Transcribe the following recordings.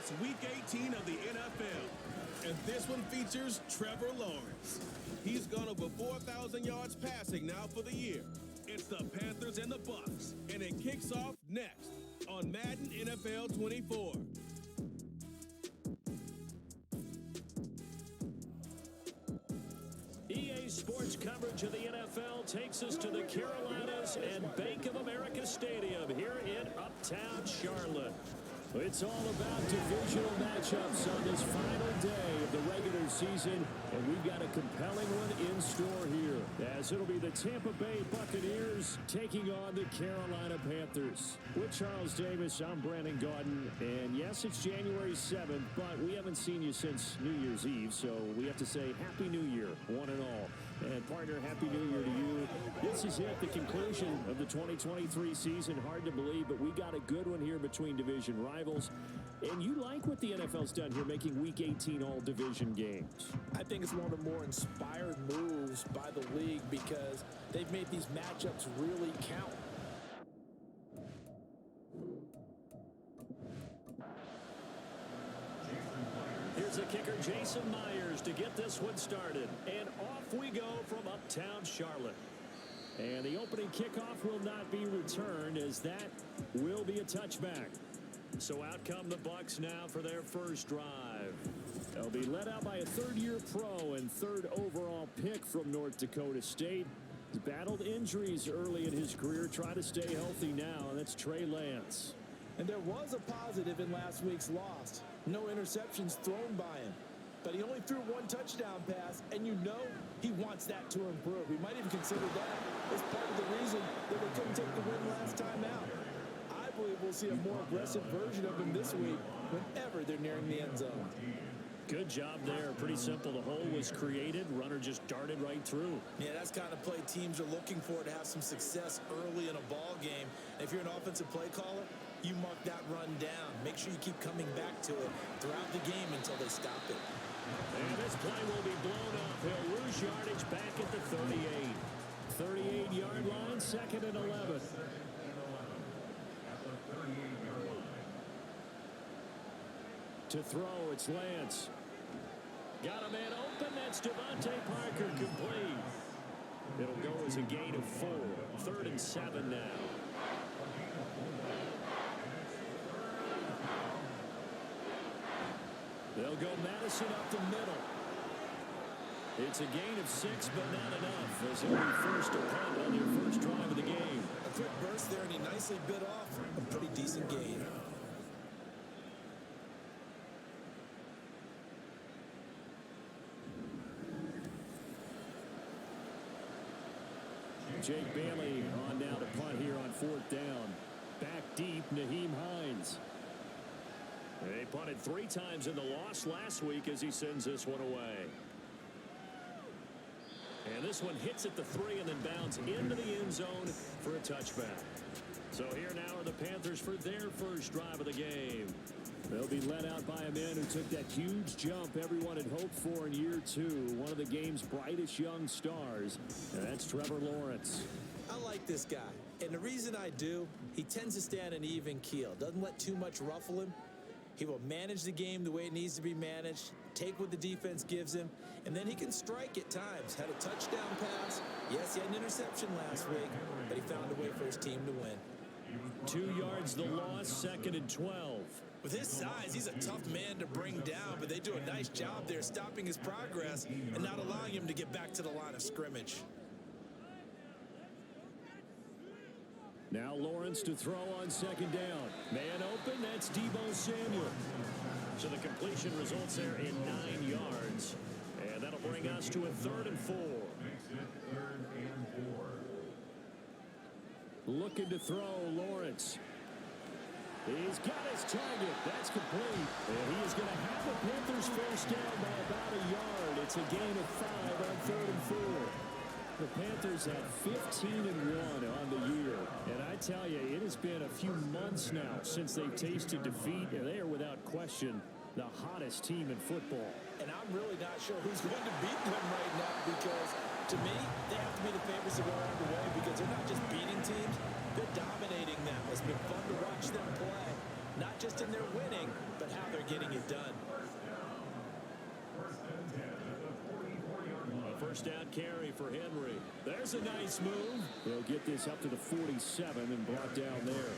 It's Week 18 of the NFL, and this one features Trevor Lawrence. He's gone over 4,000 yards passing now for the year. It's the Panthers and the Bucs, and it kicks off next on Madden NFL 24. EA Sports coverage of the NFL takes us to the Carolinas and Bank of America Stadium here in Uptown Charlotte. It's all about divisional matchups on this final day of the regular season, and we've got a compelling one in store here, as it'll be the Tampa Bay Buccaneers taking on the Carolina Panthers. With Charles Davis, I'm Brandon Gaudin, and yes, it's January 7th, but we haven't seen you since New Year's Eve, so we have to say Happy New Year, one and all. And partner, Happy New Year to you. This is it, the conclusion of the 2023 season. Hard to believe, but we got a good one here between division rivals. And you like what the NFL's done here, making Week 18 all division games. I think it's one of the more inspired moves by the league because they've made these matchups really count. Here's the kicker, Jason Myers, to get this one started. And off we go from Uptown Charlotte. And the opening kickoff will not be returned, as that will be a touchback. So out come the Bucs now for their first drive. They'll be led out by a third-year pro and third overall pick from North Dakota State. He's battled injuries early in his career, trying to stay healthy now, and that's Trey Lance. And there was a positive in last week's loss. No interceptions thrown by him. But he only threw one touchdown pass, and you know he wants that to improve. He might even consider that as part of the reason that they couldn't take the win last time out. I believe we'll see a more aggressive version of him this week whenever they're nearing the end zone. Good job there. Pretty simple. The hole was created. Runner just darted right through. Yeah, that's the kind of play teams are looking for to have some success early in a ball game. And if you're an offensive play caller, you mark that run down. Make sure you keep coming back to it throughout the game until they stop it. And this play will be blown up. He'll lose yardage back at the 38. 38-yard line, 2nd and 11. To throw, it's Lance. Got a man open. That's Devontae Parker, complete. It'll go as a gain of 4. 3rd and 7 now. They'll go Madison up the middle. It's a gain of 6, but not enough, as it'll be first to punt on their first drive of the game. A quick burst there, and he nicely bit off a pretty decent gain. Jake Bailey on now to punt here on 4th down. Back deep, Nyheim Hines. They punted 3 times in the loss last week as he sends this one away. And this one hits at the 3 and then bounds into the end zone for a touchback. So here now are the Panthers for their first drive of the game. They'll be led out by a man who took that huge jump everyone had hoped for in year 2. One of the game's brightest young stars. And that's Trevor Lawrence. I like this guy. And the reason I do, he tends to stay on an even keel. Doesn't let too much ruffle him. He will manage the game the way it needs to be managed, take what the defense gives him, and then he can strike at times. Had a touchdown pass. Yes, he had an interception last week, but he found a way for his team to win. 2 yards the loss, 2nd and 12. With his size, he's a tough man to bring down, but they do a nice job there stopping his progress and not allowing him to get back to the line of scrimmage. Now Lawrence to throw on 2nd down. Man open, that's Deebo Samuel. So the completion results there in 9 yards. And that'll bring us to a 3rd and 4. Looking to throw, Lawrence. He's got his target. That's complete. And he is going to have the Panthers first down by about a yard. It's a gain of 5 on 3rd and 4. The Panthers have 15-1 on the year. And I tell you, it has been a few months now since they've tasted defeat. And they are without question the hottest team in football. And I'm really not sure who's going to beat them right now, because to me, they have to be the favorites to go all the way, because they're not just beating teams, they're dominating them. It's been fun to watch them play. not just in their winning, but how they're getting it done. A first down carry for Henry. There's a nice move. They'll get this up to the 47 and brought down there.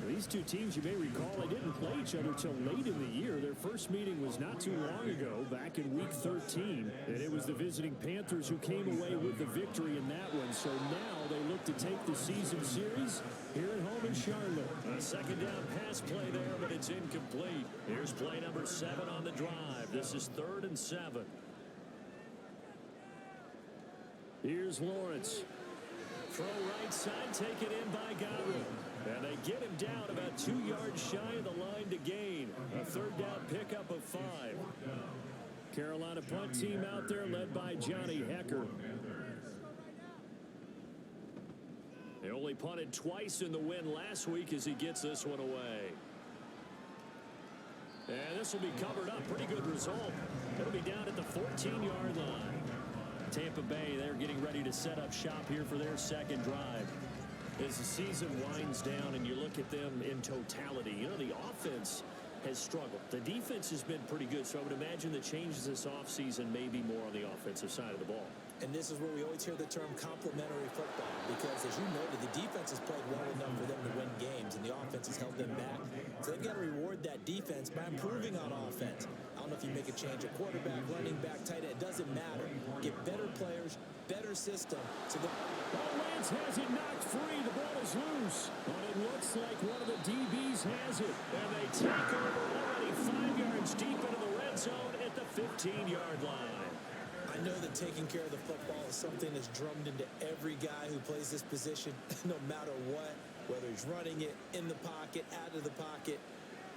These two teams, you may recall, they didn't play each other till late in the year. Their first meeting was not too long ago, back in Week 13. And it was the visiting Panthers who came away with the victory in that one. So now they look to take the season series here at home in Charlotte. A second down pass play there, but it's incomplete. Here's play number 7 on the drive. This is 3rd and 7. Here's Lawrence. Throw right side, taken in by Godwin. And they get him down about 2 yards shy of the line to gain. A 3rd down pickup of 5. Carolina punt team out there led by Johnny Hecker. They only punted twice in the win last week as he gets this one away. And this will be covered up. Pretty good result. It'll be down at the 14-yard line. Tampa Bay, they're getting ready to set up shop here for their second drive. As the season winds down and you look at them in totality, you know, the offense has struggled. The defense has been pretty good, so I would imagine the changes this offseason may be more on the offensive side of the ball. And this is where we always hear the term complementary football, because as you noted, the defense has played well enough for them to win games, and the offense has held them back. So they've got to reward that defense by improving on offense. I don't know if you make a change at quarterback, running back, tight end. It doesn't matter. Get better players, better system. So Lance has it knocked free. The ball is loose. But it looks like one of the DBs has it. And they take over already 5 yards deep into the red zone at the 15-yard line. I know that taking care of the football is something that's drummed into every guy who plays this position, no matter what, whether he's running it, in the pocket, out of the pocket.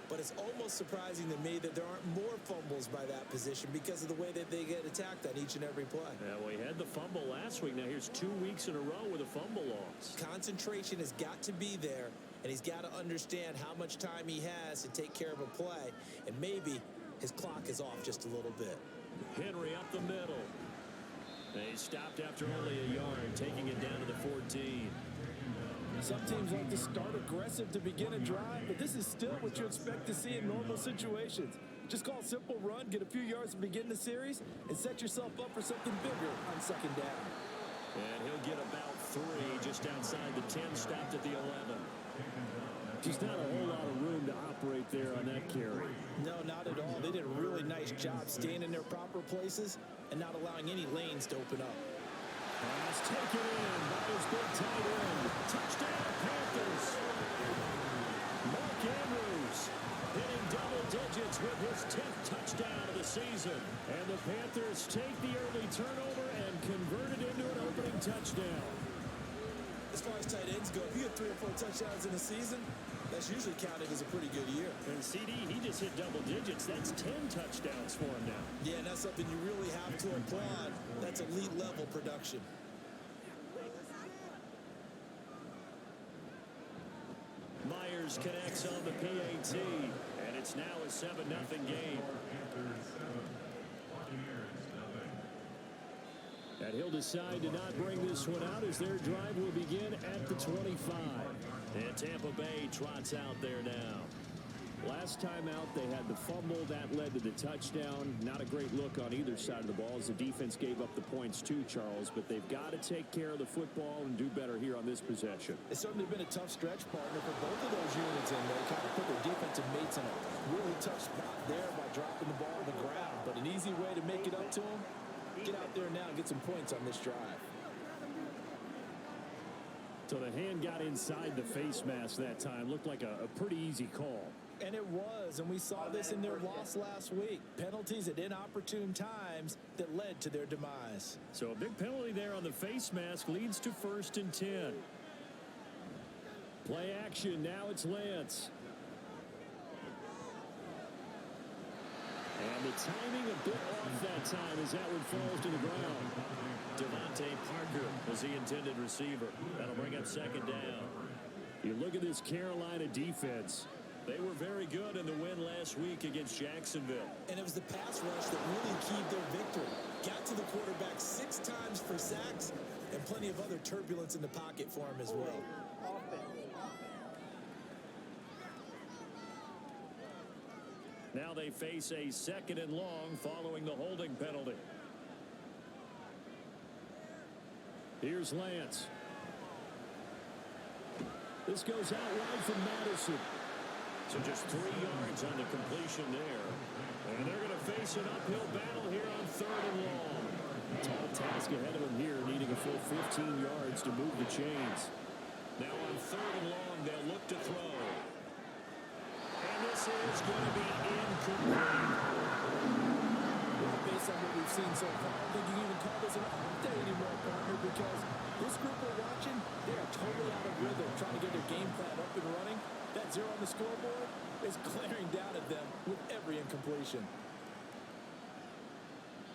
But it's almost surprising to me that there aren't more fumbles by that position because of the way that they get attacked on each and every play. Yeah, we had the fumble last week. Now here's 2 weeks in a row with a fumble loss. Concentration has got to be there, and he's got to understand how much time he has to take care of a play, and maybe his clock is off just a little bit. Henry up the middle. They stopped after only a yard, taking it down to the 14. Some teams like to start aggressive to begin a drive, but this is still what you expect to see in normal situations. Just call a simple run, get a few yards to begin the series, and set yourself up for something bigger on second down. And he'll get about 3 just outside the 10, stopped at the 11. Just not a whole lot of room to operate there on that carry. No, not at all. They did a really nice job staying in their proper places and not allowing any lanes to open up. Pass taken in by his big tight end. Touchdown, Panthers. Mark Andrews hitting double digits with his 10th touchdown of the season. And the Panthers take the early turnover and convert it into an opening touchdown. As far as tight ends go, if you get 3 or 4 touchdowns in a season, that's usually counted as a pretty good year. And CD, he just hit double digits. That's 10 touchdowns for him now. Yeah, and that's something you really have to applaud. That's elite level production. Myers connects on the PAT, and it's now a 7-0 game. And he'll decide to not bring this one out as their drive will begin at the 25. And Tampa Bay trots out there now. Last time out, they had the fumble. That led to the touchdown. Not a great look on either side of the ball as the defense gave up the points too, Charles. But they've got to take care of the football and do better here on this possession. It's certainly been a tough stretch, partner, for both of those units in there. Kind of put their defensive mates in a really tough spot there by dropping the ball to the ground. But an easy way to make it up to them, get out there now and get some points on this drive. So the hand got inside the face mask that time. Looked like a pretty easy call. And it was, and we saw this in their loss last week. Penalties at inopportune times that led to their demise. So a big penalty there on the face mask leads to 1st and 10. Play action, now it's Lance. And the timing a bit off that time as that one falls to the ground. Devontae Parker was the intended receiver. That'll bring up 2nd down. You look at this Carolina defense. They were very good in the win last week against Jacksonville. And it was the pass rush that really keyed their victory. Got to the quarterback 6 times for sacks and plenty of other turbulence in the pocket for him as well. Now they face a 2nd and long following the holding penalty. Here's Lance. This goes out wide from Madison. So just 3 yards on the completion there. And they're going to face an uphill battle here on 3rd and long. Tall task ahead of them here, needing a full 15 yards to move the chains. Now on 3rd and long, they'll look to throw. And this is going to be incomplete. Well, based on what we've seen so far, I don't think you can even call this an off day anymore, partner, because this group we're watching, they are totally out of rhythm, trying to get their game plan up and running. That 0 on the scoreboard is glaring down at them with every incompletion.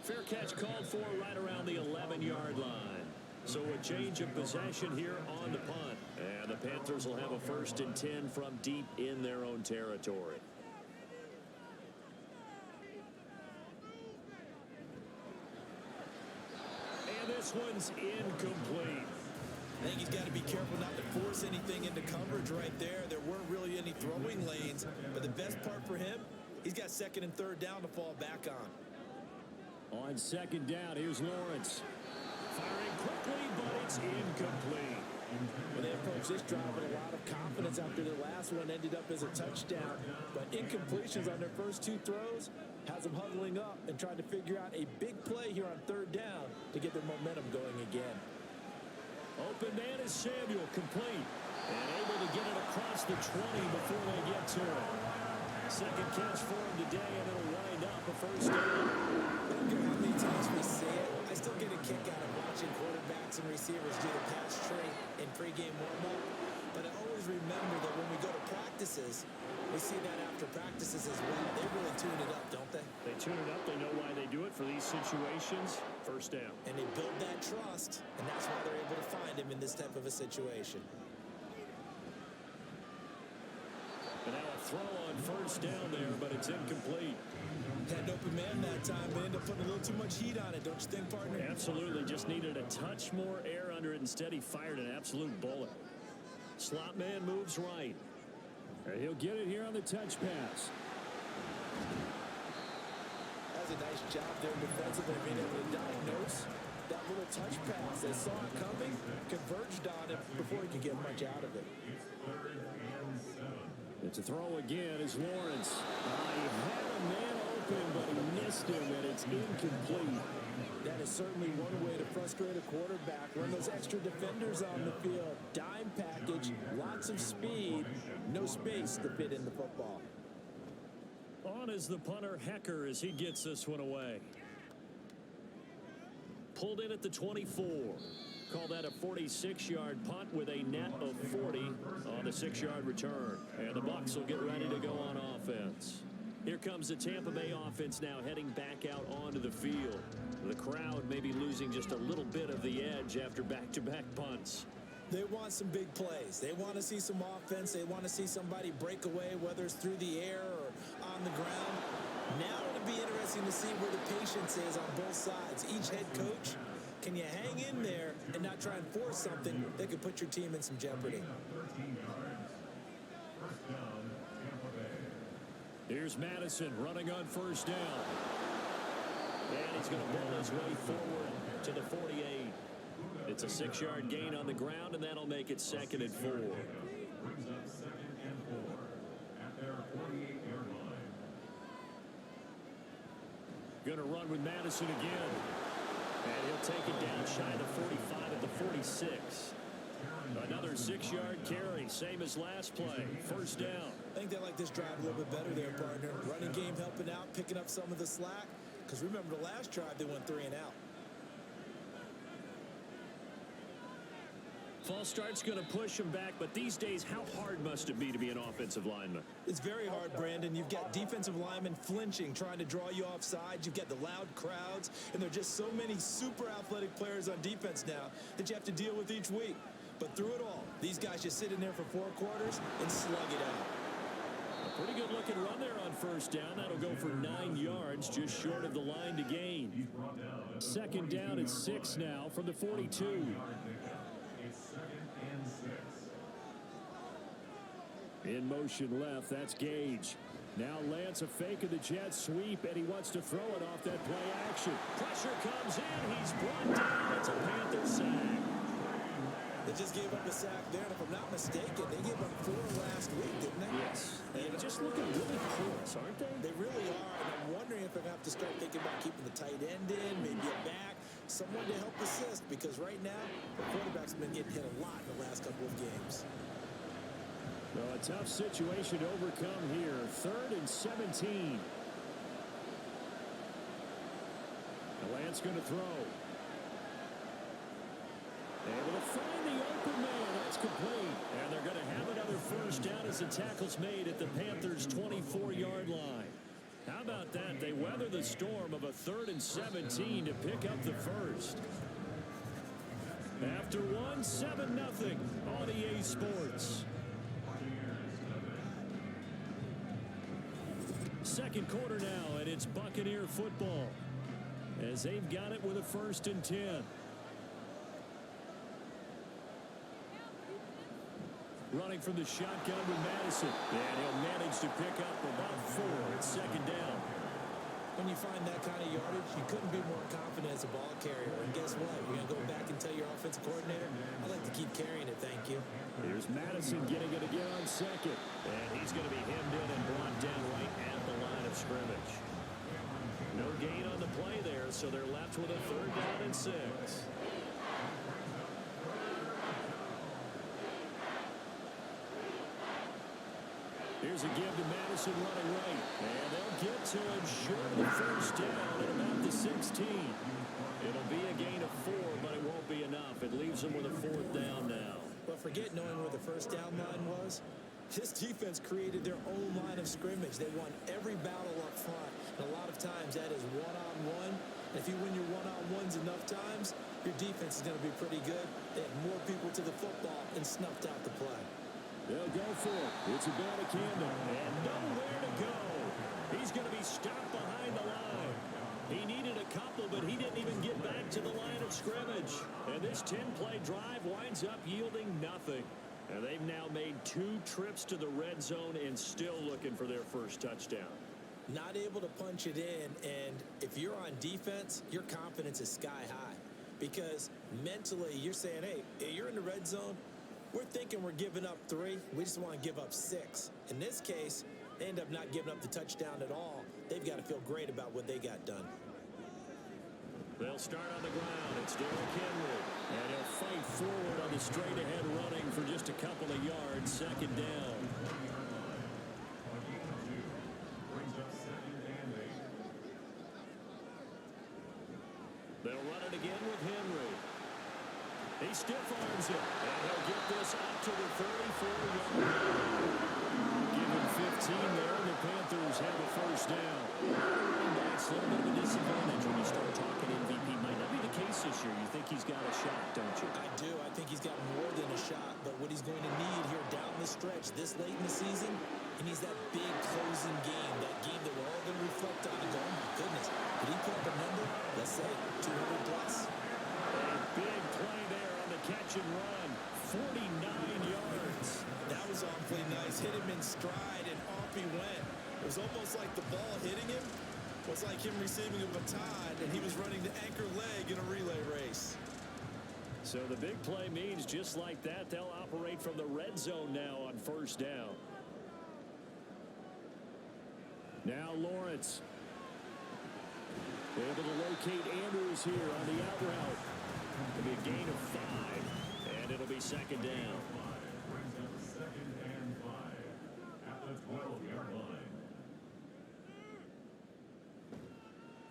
Fair catch called for right around the 11-yard line. So a change of possession here on the punt. And the Panthers will have a 1st and 10 from deep in their own territory. And this one's incomplete. I think he's got to be careful not to force anything into coverage right there. There weren't really any throwing lanes, but the best part for him, he's got 2nd and 3rd down to fall back on. On 2nd down, here's Lawrence. Firing quickly, but it's incomplete. Well, they approached this drive with a lot of confidence after their last one ended up as a touchdown. But incompletions on their first 2 throws has them huddling up and trying to figure out a big play here on 3rd down to get their momentum going again. Open man is Samuel, complete. And able to get it across the 20 before they get to it. 2nd catch for him today, and it'll wind up a 1st down. I don't care how many times we say it, I still get a kick out of watching quarterbacks and receivers do the pass tree in pregame warm-up. But I always remember that when we go to practices, we see that after practices as well. They really tune it up, don't they? They tune it up. They know why they do it for these situations. 1st down. And they build that trust, and that's why they're able to find him in this type of a situation. And now a throw on 1st down there, but it's incomplete. Had an open man that time, but ended up putting a little too much heat on it, don't you think, partner? Absolutely. Just needed a touch more air under it. Instead, he fired an absolute bullet. Slot man moves right. And he'll get it here on the touch pass. That's a nice job there defensively, being able to diagnose that little touch pass. They saw it coming, converged on it before he could get much out of it. It's a throw again as Lawrence. He had a man open, but he missed him, and it's incomplete. That is certainly one way to frustrate a quarterback. Run those extra defenders on the field. Dime package, lots of speed, no space to fit in the football. On is the punter, Hecker, as he gets this one away. Pulled in at the 24. Call that a 46-yard punt with a net of 40 on the 6-yard return. And the Bucs will get ready to go on offense. Here comes the Tampa Bay offense now heading back out onto the field. The crowd may be losing just a little bit of the edge after back-to-back punts. They want some big plays. They want to see some offense. They want to see somebody break away, whether it's through the air or on the ground. Now it'll be interesting to see where the patience is on both sides. Each head coach, can you hang in there and not try and force something that could put your team in some jeopardy? Here's Madison running on 1st down. And he's going to ball his way forward to the 48. It's a 6-yard gain on the ground, and that'll make it 2nd and 4. Going to run with Madison again. And he'll take it down shy of the 45 at the 46. Another 6-yard carry, same as last play. 1st down. I think they like this drive a little bit better there, partner. Running game helping out, picking up some of the slack. Because remember the last drive, they went 3 and out. False start's going to push him back, but these days, how hard must it be to be an offensive lineman? It's very hard, Brandon. You've got defensive linemen flinching, trying to draw you off sides. You've got the loud crowds, and there are just so many super athletic players on defense now that you have to deal with each week. But through it all, these guys just sit in there for 4 quarters and slug it out. A pretty good looking run there on 1st down. That'll go for 9 yards, just short of the line to gain. 2nd down at 6 now from the 42. In motion left, that's Gage. Now Lance a fake of the jet sweep, and he wants to throw it off that play action. Pressure comes in. He's brought down. It's a Panther sack. They just gave up a sack there, and if I'm not mistaken, they gave up 4 last week, didn't they? Yes. And just looking really close, aren't they? They really are, and I'm wondering if they're going to have to start thinking about keeping the tight end in, maybe a back, someone to help assist, because right now, the quarterback's been getting hit a lot in the last couple of games. Well, a tough situation to overcome here. 3rd and 17. Lance going to throw. Able to find the open man. That's complete. And they're going to have another first down as the tackle's made at the Panthers' 24-yard line. How about that? They weather the storm of a 3rd and 17 to pick up the first. After 1, 7-0 on EA Sports. Second quarter now, and it's Buccaneer football as they've got it with a 1st and 10. Running from the shotgun with Madison, and he'll manage to pick up about 4. It's 2nd down. When you find that kind of yardage, you couldn't be more confident as a ball carrier. And guess what? You're going to go back and tell your offensive coordinator, I'd like to keep carrying it, thank you. Here's Madison getting it again on 2nd. And he's going to be hemmed in and brought down right at the line of scrimmage. No gain on the play there, so they're left with a 3rd down and 6. Here's a give to Madison running right. And they'll get to him short of the first down at about the 16. It'll be a gain of 4, but it won't be enough. It leaves them with a 4th down now. But forget knowing where the first down line was. This defense created their own line of scrimmage. They won every battle up front. And a lot of times that is one-on-one. And if you win your one-on-ones enough times, your defense is going to be pretty good. They had more people to the football and snuffed out the play. They'll go for it. It's a Buccaneers and nowhere to go. He's going to be stopped behind the line. He needed a couple, but he didn't even get back to the line of scrimmage. And this 10-play drive winds up yielding nothing. And they've now made 2 trips to the red zone and still looking for their first touchdown. Not able to punch it in, and if you're on defense, your confidence is sky high. Because mentally, you're saying, hey, you're in the red zone. We're thinking we're giving up 3. We just want to give up 6. In this case, they end up not giving up the touchdown at all. They've got to feel great about what they got done. They'll start on the ground. It's Derrick Henry. And he'll fight forward on the straight-ahead running for just a couple of yards. 2nd down. They'll run it again with Henry. He stiff arms it, and he'll get this up to the 34-yard line. Give him 15 there, and the Panthers have a first down. That's a little bit of a disadvantage when you start talking MVP. Might not be the case this year. You think he's got a shot, don't you? I do. I think he's got more than a shot, but what he's going to need here down the stretch this late in the season, he needs that big closing game, that game that we're all going to reflect on and go, oh my goodness, did he put up a number? Let's say 200 plus. A big play there on the catch and run. 49 yards. That was awfully nice. Hit him in stride, and off he went. It was almost like the ball hitting him was like him receiving a baton, and he was running the anchor leg in a relay race. So the big play means just like that, they'll operate from the red zone now on first down. Now Lawrence. Able to locate Andrews here on the out route. It'll be a gain of 5, and it'll be 2nd down.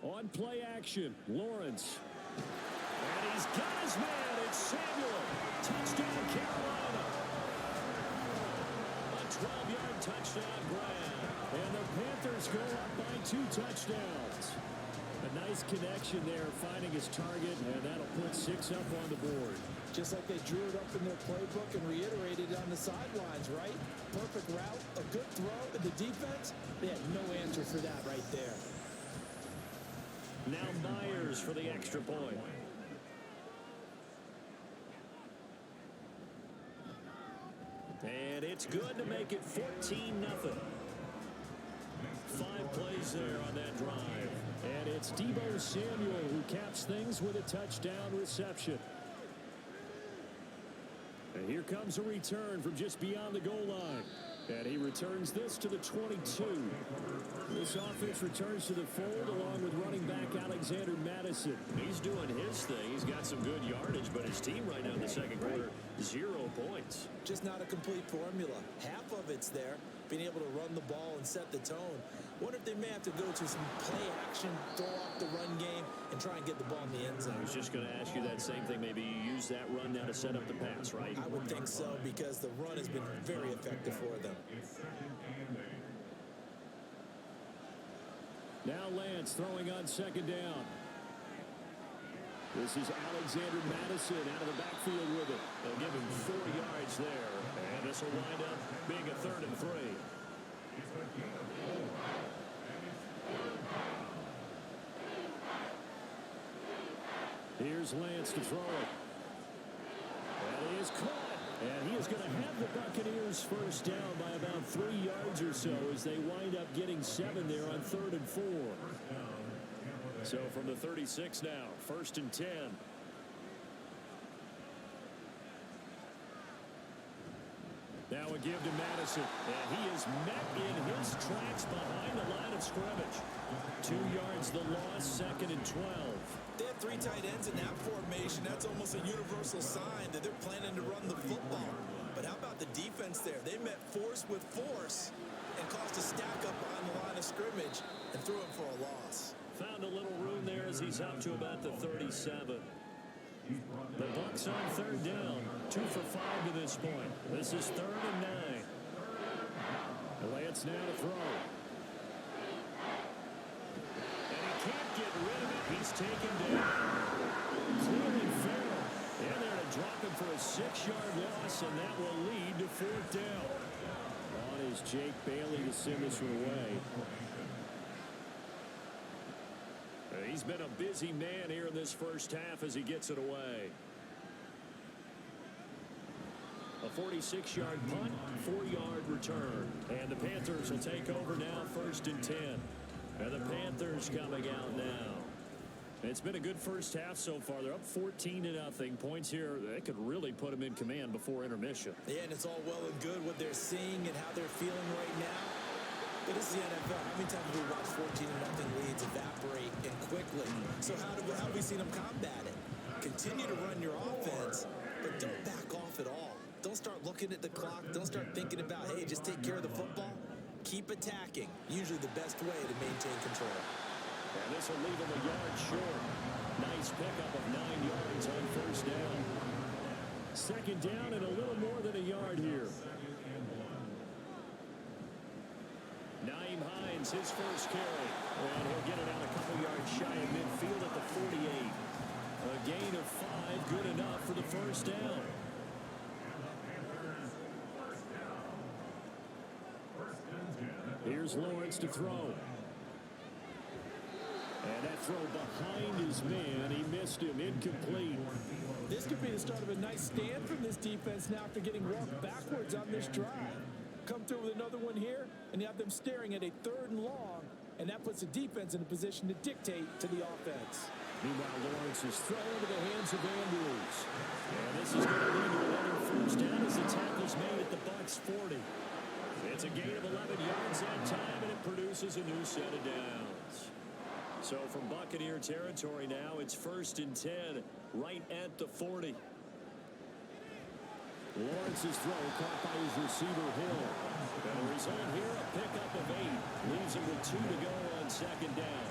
On play action, Lawrence. And he's got his man. It's Samuel. Touchdown, Carolina. A 12-yard touchdown grab. And the Panthers go up by 2 touchdowns. A nice connection there, finding his target, and that'll put 6 up on the board. Just like they drew it up in their playbook and reiterated on the sidelines, right? Perfect route, a good throw, and the defense, they had no answer for that right there. Now Myers for the extra point. And it's good to make it 14-0. yards there on that drive. And it's Deebo Samuel who caps things with a touchdown reception. And here comes a return from just beyond the goal line. And he returns this to the 22. This offense returns to the fold along with running back Alexander Madison. He's doing his thing. He's got some good yardage, but his team right now in the second quarter, 0 points. Just not a complete formula. Half of it's there, being able to run the ball and set the tone. Wonder if they may have to go to some play action, throw off the run game, and try and get the ball in the end zone. I was just going to ask you that same thing. Maybe you use that run now to set up the pass, right? I would think so, because the run has been very effective for them. Now Lance throwing on second down. This is Alexander Madison out of the backfield with it. They'll give him 4 yards there. And this will wind up being a 3rd and 3. Here's Lance to throw it. And he is caught. And he is going to have the Buccaneers first down by about 3 yards or so as they wind up getting 7 there on 3rd and 4. So from the 36 now, 1st and 10. Now a give to Madison, and he is met in his tracks behind the line of scrimmage. 2 yards the loss, 2nd and 12. They have 3 tight ends in that formation. That's almost a universal sign that they're planning to run the football. But how about the defense there? They met force with force and caused a stack up behind the line of scrimmage and threw him for a loss. Found a little room there as he's up to about the 37. The Bucs on 3rd down. 2 for 5 to this point. This is 3rd and 9. Lance now to throw. And he can't get rid of it. He's taken down. Clearly Farrell in there to drop him for a 6-yard loss, and that will lead to 4th down. On is Jake Bailey to send this one away. He's been a busy man here in this first half as he gets it away. A 46-yard punt, 4-yard return. And the Panthers will take over now, 1st and 10. And the Panthers coming out now. It's been a good first half so far. They're up 14-0. Points here, they could really put them in command before intermission. Yeah, and it's all well and good what they're seeing and how they're feeling right now. But this is the NFL. How many times have we watched 14-0 leads evaporate and quickly? So how have we seen them combat it? Continue to run your offense, but don't back off at all. Don't start looking at the clock. Don't start thinking about, hey, just take care of the football. Keep attacking. Usually the best way to maintain control. And this will leave him a yard short. Nice pickup of 9 yards on 1st down. 2nd down and a little more than a yard here. Naeem Hines, his first carry. And he'll get it out a couple yards shy of midfield at the 48. A gain of 5, good enough for the 1st down. Here's Lawrence to throw. And that throw behind his man. He missed him. Incomplete. This could be the start of a nice stand from this defense now after getting walked backwards on this drive. Come through with another one here, and you have them staring at a 3rd and long, and that puts the defense in a position to dictate to the offense. Meanwhile, Lawrence is thrown into the hands of Andrews. And this is going to lead to another 1st down as the tackle's made at the Bucs 40. It's a gain of 11 yards that time, and it produces a new set of downs. So from Buccaneer territory now, it's 1st and 10, right at the 40. Lawrence's throw caught by his receiver, Hill. And the result here, a pickup of 8. Leaves him with 2 to go on 2nd down.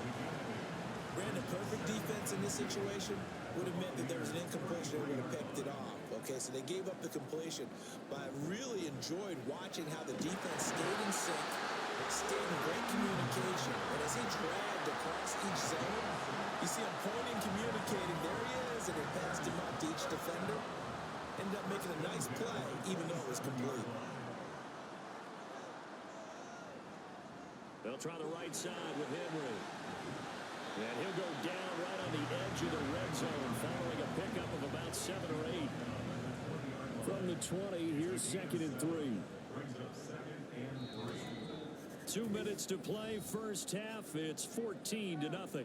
Brandon, perfect defense in this situation would have meant that there was an incompletion and would have picked it off. Okay, so they gave up the completion. But I really enjoyed watching how the defense stayed in sync, stayed in great communication. And as he dragged across each zone, you see him pointing, communicating. There he is, and he passed him up to each defender. Ended up making a nice play, even though it was complete. They'll try the right side with Henry. And he'll go down right on the edge of the red zone, following a pickup of about 7 or 8. From the 20, here's 2nd and 3. 2 minutes to play. First half, it's 14-0.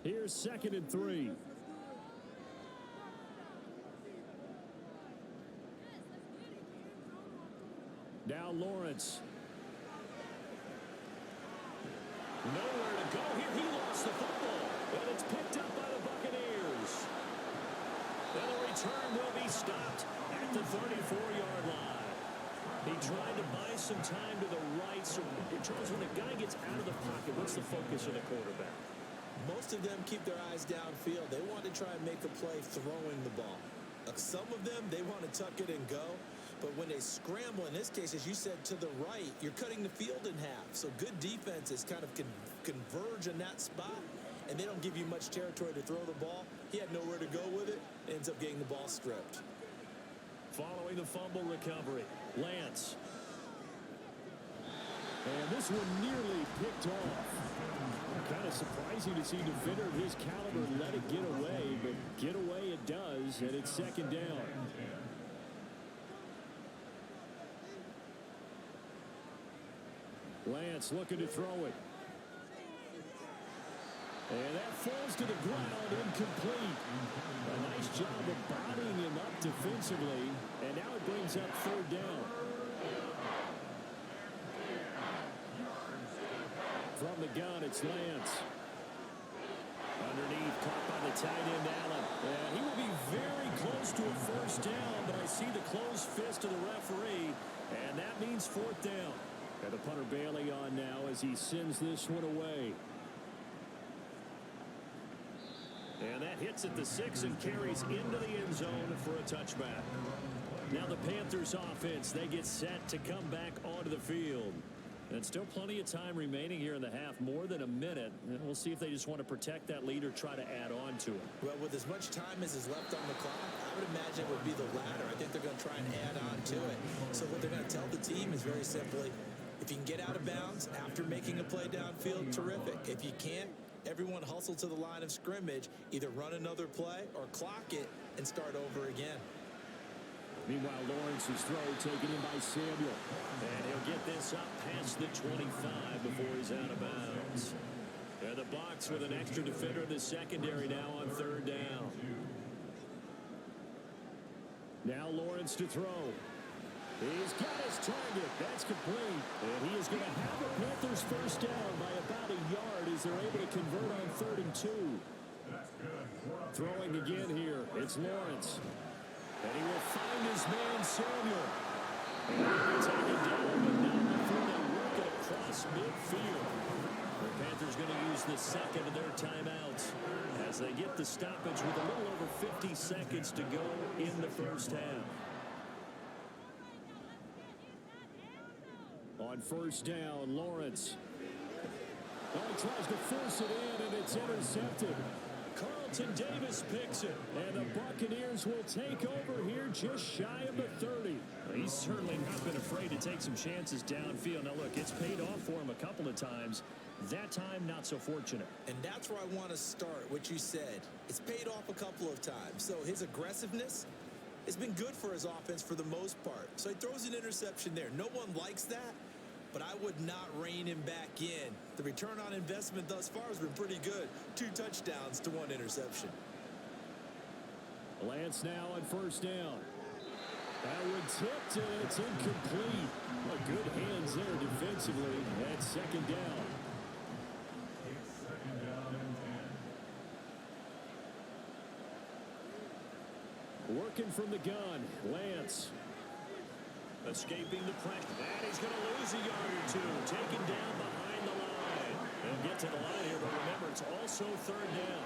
Here's 2nd and 3. Now Lawrence. Nowhere to go here. He lost the football. And it's picked up by the Buccaneers. And the return will be stopped at the 34-yard line. He tried to buy some time to the right. So, Charles, when a guy gets out of the pocket, what's the focus of the quarterback? Most of them keep their eyes downfield. They want to try and make a play throwing the ball. Some of them, they want to tuck it and go. But when they scramble, in this case, as you said, to the right, you're cutting the field in half. So good defenses kind of converge in that spot, and they don't give you much territory to throw the ball. He had nowhere to go with it. Ends up getting the ball stripped. Following the fumble recovery, Lance. And this one nearly picked off. Kind of surprising to see a defender of his caliber let it get away, but get away it does, and it's 2nd down. Lance looking to throw it. And that falls to the ground, incomplete. A nice job of bodying him up defensively, and now it brings up 3rd down. From the gun, it's Lance. Underneath, caught by the tight end, Allen. He will be very close to a 1st down, but I see the closed fist of the referee, and that means 4th down. And the punter Bailey on now as he sends this one away. And that hits at the 6 and carries into the end zone for a touchback. Now the Panthers offense, they get set to come back onto the field. And still plenty of time remaining here in the half, more than a minute. And we'll see if they just want to protect that lead or try to add on to it. Well, with as much time as is left on the clock, I would imagine it would be the latter. I think they're going to try and add on to it. So what they're going to tell the team is very simply, if you can get out of bounds after making a play downfield, terrific. If you can't, everyone hustle to the line of scrimmage, either run another play or clock it and start over again. Meanwhile, Lawrence's throw taken in by Samuel. And he'll get this up past the 25 before he's out of bounds. And the Bucs with an extra defender in the secondary now on 3rd down. Now Lawrence to throw. He's got his target. That's complete. And he is going to have the Panthers 1st down by about a yard as they're able to convert on 3rd and 2. Throwing again here. It's Lawrence. And he will find his man, Samuel. And he'll be taken down, but not before they work it across midfield. The Panthers going to use the 2nd of their timeouts as they get the stoppage with a little over 50 seconds to go in the 1st half. On 1st down, Lawrence. Oh, he tries to force it in, and it's intercepted. Carlton Davis picks it, and the Buccaneers will take over here just shy of the 30. He's certainly not been afraid to take some chances downfield. Now, look, it's paid off for him a couple of times. That time, not so fortunate. And that's where I want to start, what you said. It's paid off a couple of times. So his aggressiveness has been good for his offense for the most part. So he throws an interception there. No one likes that, but I would not rein him back in. The return on investment thus far has been pretty good. 2 touchdowns to 1 interception. Lance now on 1st down. That one tipped, and it's incomplete. Well, good hands there defensively. That's 2nd down. Working from the gun, Lance. Escaping the pressure. And he's going to lose a yard or 2. Taken down behind the line. They'll get to the line here, but remember, it's also 3rd down.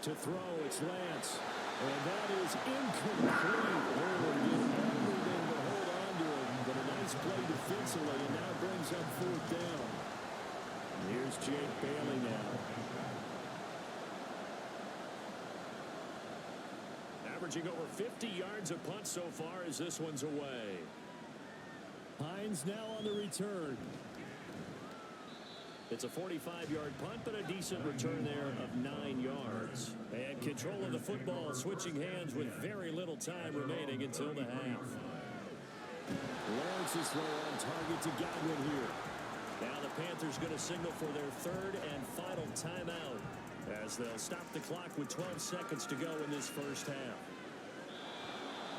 To throw, it's Lance. And that is incomplete. Oh, he did everything to hold on to it. But a nice play defensively, and now brings up 4th down. Here's Jake Bailey now. Averaging over 50 yards a punt so far as this one's away. Hines now on the return. It's a 45-yard punt, but a decent return there of 9 yards. And control of the football, switching hands with very little time remaining until the half. Lawrence's throw on target to Godwin here. Now the Panthers going to signal for their third and final timeout as they'll stop the clock with 12 seconds to go in this first half.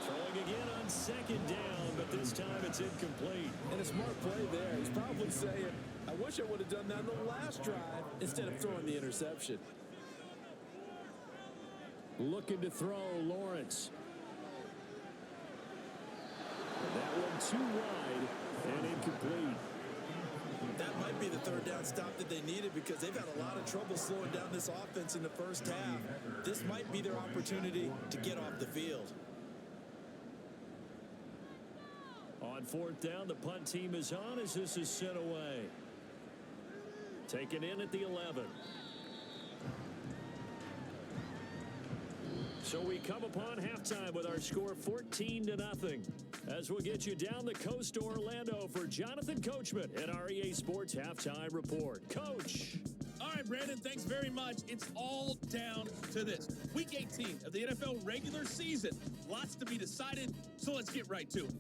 Throwing again on second down, but this time it's incomplete. And a smart play there. He's probably saying, I wish I would have done that in the last drive instead of throwing the interception. Looking to throw, Lawrence. That one too wide and incomplete. That might be the third down stop that they needed because they've had a lot of trouble slowing down this offense in the first half. This might be their opportunity to get off the field. On fourth down, the punt team is on as this is sent away. Taken in at the 11. So we come upon halftime with our score 14-0. As we'll get you down the coast to Orlando for Jonathan Coachman at our EA Sports Halftime Report. Coach. All right, Brandon, thanks very much. It's all down to this. Week 18 of the NFL regular season. Lots to be decided, so let's get right to it.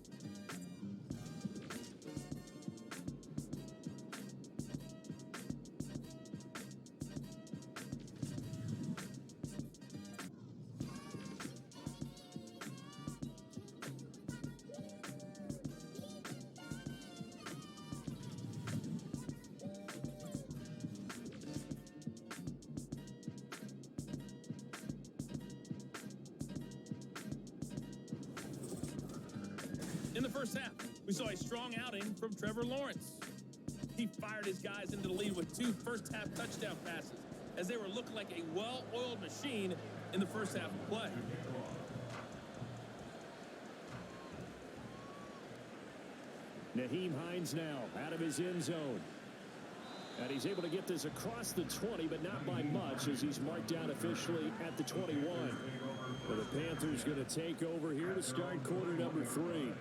In the first half, we saw a strong outing from Trevor Lawrence. He fired his guys into the lead with 2 first-half touchdown passes as they were looking like a well-oiled machine in the first half of play. Nyheim Hines now out of his end zone. And he's able to get this across the 20, but not by much as he's marked down officially at the 21. Well, the Panthers going to take over here to start quarter number 3.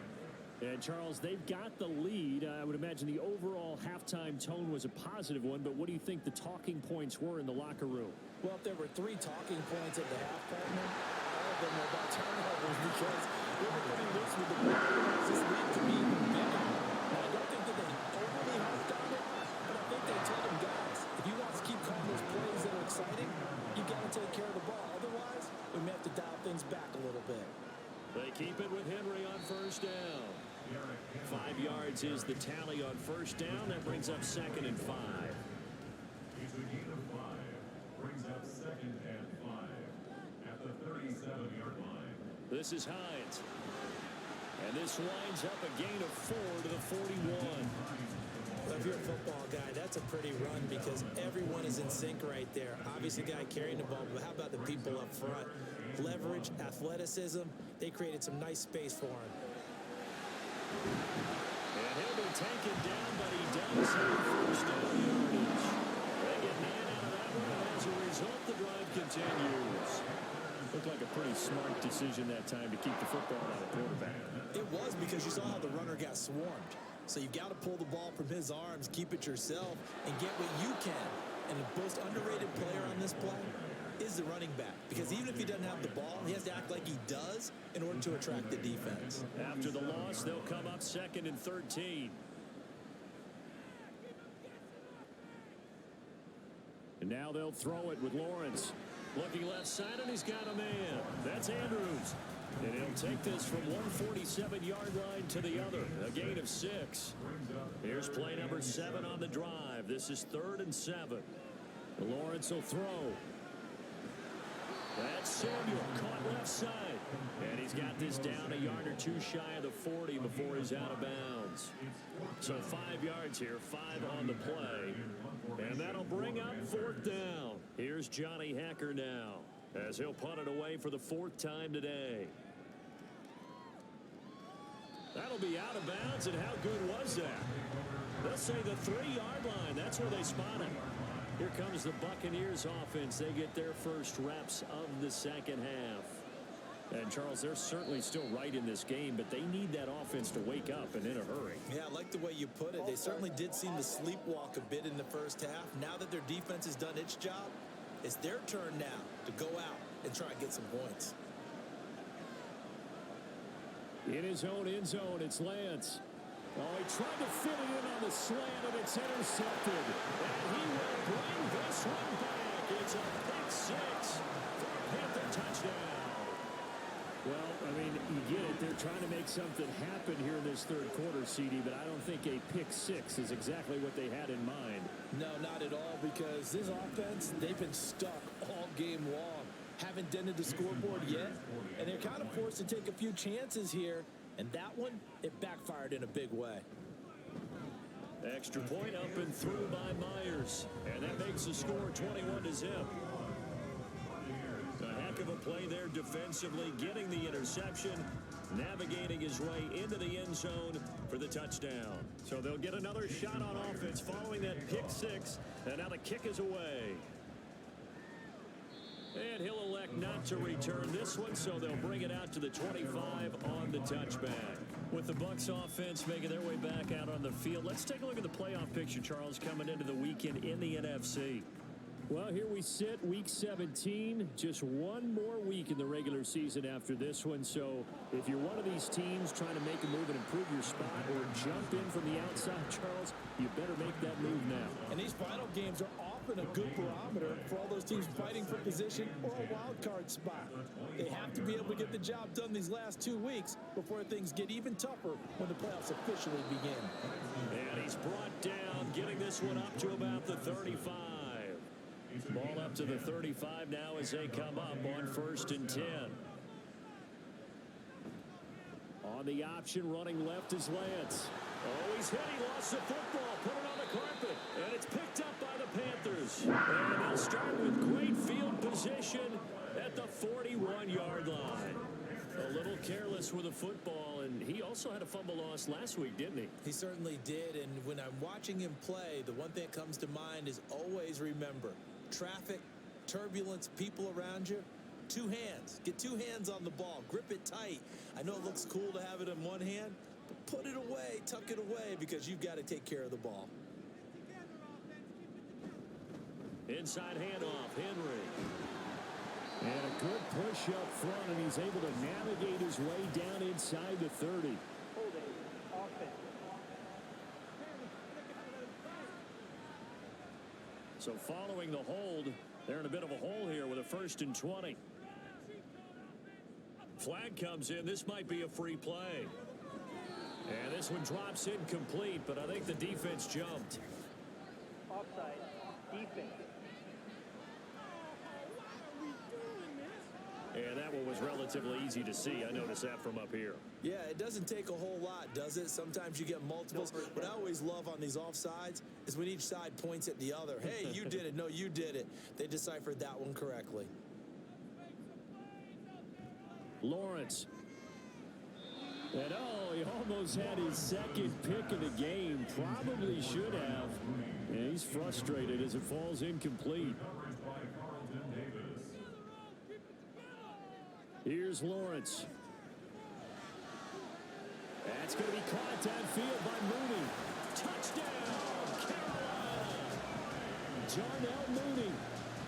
And, Charles, they've got the lead. I would imagine the overall halftime tone was a positive one, but what do you think the talking points were in the locker room? Well, if there were 3 talking points at the half, partner, all of them were about turnovers because they were pretty loose with the ball. This lead to be even bigger. Now, I don't think that they overly harped on it, but I think they told them, guys, if you want to keep calling those plays that are exciting, you got to take care of the ball. Otherwise, we may have to dial things back a little bit. They keep it with Henry on first down. 5 yards is the tally on first down. That brings up 2nd and 5. It's a gain of 5. Brings up 2nd and 5 at the 37-yard line. This is Hines. And this winds up a gain of 4 to the 41. Well, if you're a football guy, that's a pretty run because everyone is in sync right there. Obviously, the guy carrying the ball, but how about the people up front? Leverage, athleticism, they created some nice space for him. And he'll be taken down, but he does have first down yardage. They get 9 out of that one, and as a result, the drive continues. Looked like a pretty smart decision that time to keep the football out of quarterback. It was because you saw how the runner got swarmed. So you've got to pull the ball from his arms, keep it yourself, and get what you can. And the most underrated player on this play is the running back. Because even if he doesn't have the ball, he has to act like he does in order to attract the defense. After the loss, they'll come up 2nd and 13. And now they'll throw it with Lawrence. Looking left side, and he's got a man. That's Andrews. And he'll take this from 147-yard line to the other. A gain of 6. Here's play number 7 on the drive. This is 3rd and 7. Lawrence will throw. That's Samuel caught left side. And he's got this down a yard or 2 shy of the 40 before he's out of bounds. So 5 yards here, 5 on the play. And that'll bring up 4th down. Here's Johnny Hacker now as he'll punt it away for the 4th time today. That'll be out of bounds, and how good was that? They'll say the 3-yard line. That's where they spot him. Here comes the Buccaneers offense. They get their first reps of the second half. And, Charles, they're certainly still right in this game, but they need that offense to wake up and in a hurry. Yeah, I like the way you put it. They certainly did seem to sleepwalk a bit in the first half. Now that their defense has done its job, it's their turn now to go out and try and get some points. In his own end zone, it's Lance. Oh, he tried to fit it in on the slant, and it's intercepted. And he will bring this one back. It's a pick six for a Panther touchdown. Well, I mean, you get it. They're trying to make something happen here in this third quarter, CD, but I don't think a pick six is exactly what they had in mind. No, not at all, because this offense, they've been stuck all game long. Haven't dented the scoreboard yet, and they're kind of forced to take a few chances here, and that one, it backfired in a big way. Extra point up and through by Myers, and that makes the score 21-0. A heck of a play there defensively, getting the interception, navigating his way into the end zone for the touchdown. So they'll get another shot on offense following that pick six, and now the kick is away. And he'll elect not to return this one, so they'll bring it out to the 25 on the touchback. With the Bucs offense making their way back out on the field, let's take a look at the playoff picture, Charles, coming into the weekend in the NFC. Well, here we sit, week 17, just one more week in the regular season after this one. So if you're one of these teams trying to make a move and improve your spot or jump in from the outside, Charles, you better make that move now. And these final games are often a good barometer for all those teams fighting for position or a wild card spot. They have to be able to get the job done these last 2 weeks before things get even tougher when the playoffs officially begin. And he's brought down, getting this one up to about the 35. Ball up to the 35 now as they come up on 1st and 10. On the option, running left is Lance. Oh, he's hit. He lost the football. Put it on the carpet. And it's picked up by the Panthers. And they'll start with great field position at the 41-yard line. A little careless with the football, and he also had a fumble loss last week, didn't he? He certainly did, and when I'm watching him play, the one thing that comes to mind is always remember, traffic, turbulence, people around you, 2 hands. Get 2 hands on the ball. Grip it tight. I know it looks cool to have it in one hand, but put it away, tuck it away, because you've got to take care of the ball. Inside handoff, Henry. And a good push up front, and he's able to navigate his way down inside the 30. So following the hold, they're in a bit of a hole here with a 1st and 20. Flag comes in. This might be a free play. And this one drops incomplete, but I think the defense jumped. Offside, defense. And that one was relatively easy to see. I noticed that from up here. Yeah, it doesn't take a whole lot, does it? Sometimes you get multiples. What I always love on these offsides is when each side points at the other. Hey, you did it. No, you did it. They deciphered that one correctly. Lawrence. And oh, he almost had his second pick of the game. Probably should have. And he's frustrated as it falls incomplete. Here's Lawrence. That's going to be caught downfield by Mooney. Touchdown, Carolina. Darnell Mooney,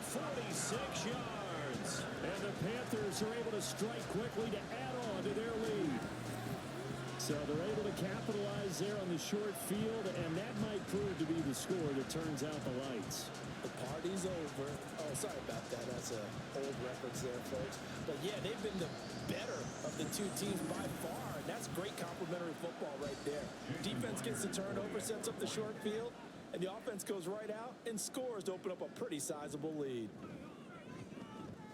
46 yards. And the Panthers are able to strike quickly to add on to their lead. So they're able to capitalize there on the short field, and that might prove to be the score that turns out the lights. The party's over. Oh, sorry about that. That's an old reference there, folks. But, yeah, they've been the better of the 2 teams by far, and that's great complimentary football right there. Defense gets the turnover, sets up the short field, and the offense goes right out and scores to open up a pretty sizable lead.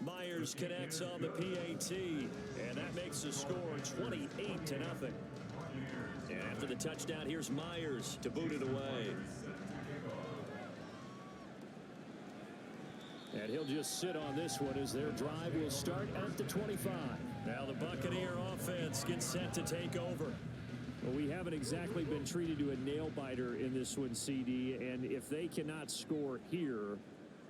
Myers connects on the PAT, and that makes the score 28-0. And after the touchdown, here's Myers to boot it away. And he'll just sit on this one as their drive will start at the 25. Now the Buccaneer offense gets set to take over. Well, we haven't exactly been treated to a nail-biter in this one, CD, and if they cannot score here,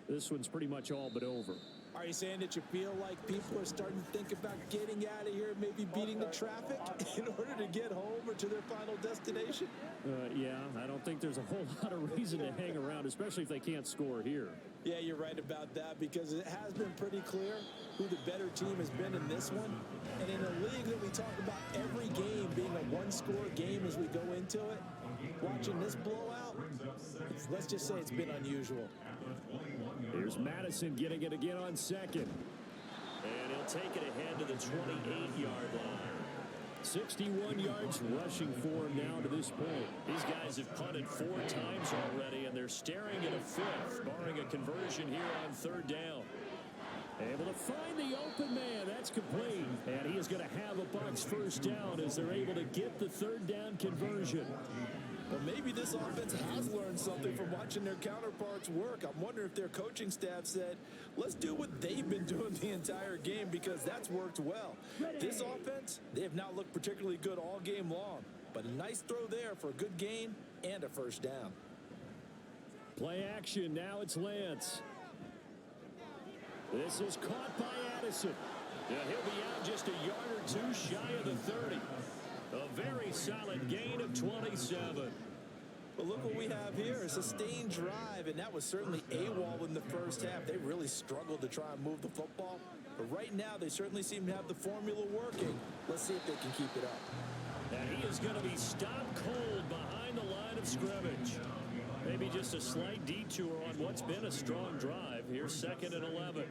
this one's pretty much all but over. Are you saying that you feel like people are starting to think about getting out of here, maybe beating the traffic in order to get home or to their final destination? Yeah, I don't think there's a whole lot of reason to hang around, especially if they can't score here. Yeah, you're right about that because it has been pretty clear who the better team has been in this one. And in a league that we talk about every game being a one-score game as we go into it, watching this blowout, let's just say it's been unusual. Here's Madison getting it again on second. And he'll take it ahead to the 28-yard line. 61 yards rushing for him now to this point. These guys have punted 4 times already, and they're staring at a 5th, barring a conversion here on 3rd down. Able to find the open man. That's complete. And he is going to have a Bucs first down as they're able to get the 3rd down conversion. Well, maybe this offense has learned something from watching their counterparts work. I'm wondering if their coaching staff said, let's do what they've been doing the entire game because that's worked well. This offense, they have not looked particularly good all game long, but a nice throw there for a good gain and a first down. Play action. Now it's Lance. This is caught by Addison. Yeah, he'll be out just a yard or 2 shy of the 30. A very solid gain of 27. But look what we have here, a sustained drive, and that was certainly AWOL in the first half. They really struggled to try and move the football. But right now, they certainly seem to have the formula working. Let's see if they can keep it up. And he is going to be stopped cold behind the line of scrimmage. Maybe just a slight detour on what's been a strong drive. Here's 2nd and 11.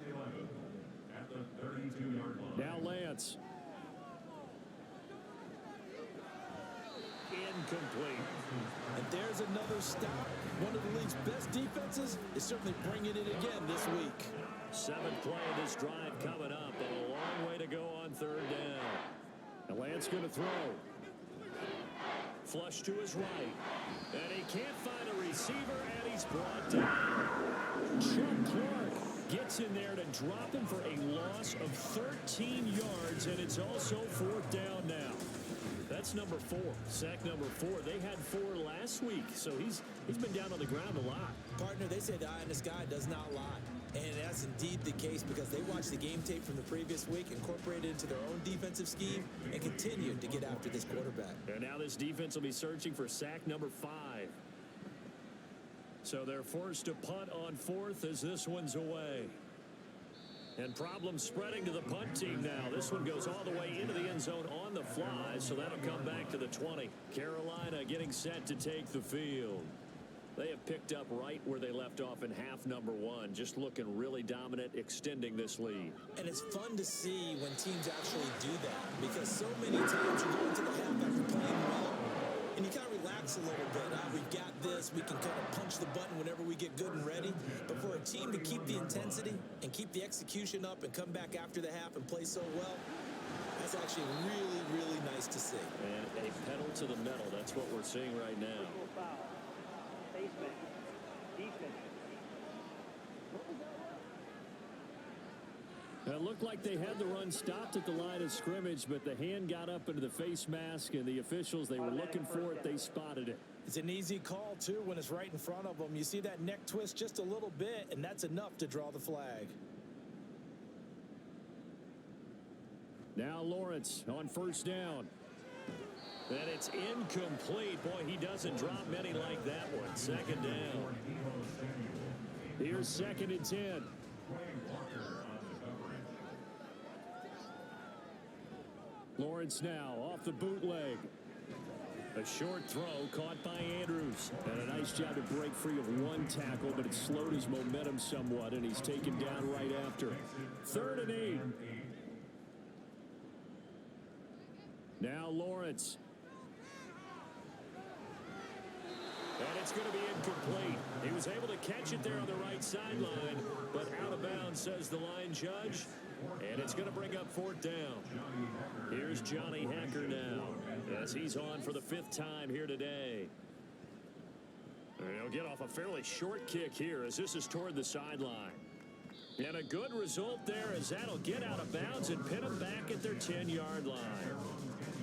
Now Lance. Incomplete. And there's another stop. One of the league's best defenses is certainly bringing it again this week. 7th play of this drive coming up, but a long way to go on 3rd down. And Lance going to throw. Flush to his right. And he can't find a receiver, and he's brought down. Chuck Clark gets in there to drop him for a loss of 13 yards, and it's also 4th down now. That's number 4, sack number 4. They had 4 last week, so he's been down on the ground a lot. Partner, they say the eye in the sky does not lie. And that's indeed the case because they watched the game tape from the previous week, incorporated it into their own defensive scheme, and continued to get after this quarterback. And now this defense will be searching for sack number 5. So they're forced to punt on 4th as this one's away. And problems spreading to the punt team now. This one goes all the way into the end zone on the fly, so that'll come back to the 20. Carolina getting set to take the field. They have picked up right where they left off in half number 1, just looking really dominant, extending this lead. And it's fun to see when teams actually do that because so many times you go into the half after playing well, and you kind of relax a little bit. We've got this. We can kind of punch the button whenever we get good and ready. But for a team to keep the intensity and keep the execution up and come back after the half and play so well, that's actually really, really nice to see. And a pedal to the metal. That's what we're seeing right now. Basement. Defense. It looked like they had the run stopped at the line of scrimmage, but the hand got up into the face mask, and the officials, they were looking for it. They spotted it. It's an easy call, too, when it's right in front of them. You see that neck twist just a little bit, and that's enough to draw the flag. Now Lawrence on 1st down. And it's incomplete. Boy, he doesn't drop many like that one. 2nd down. Here's 2nd and 10. Lawrence now off the bootleg. A short throw caught by Andrews. And a nice job to break free of 1 tackle, but it slowed his momentum somewhat, and he's taken down right after. 3rd and 8. Now Lawrence. And it's going to be incomplete. He was able to catch it there on the right sideline, but out of bounds, says the line judge. And it's going to bring up 4th down. Here's Johnny Hacker now, as he's on for the 5th time here today. And he'll get off a fairly short kick here as this is toward the sideline. And a good result there as that'll get out of bounds and pin them back at their 10-yard line.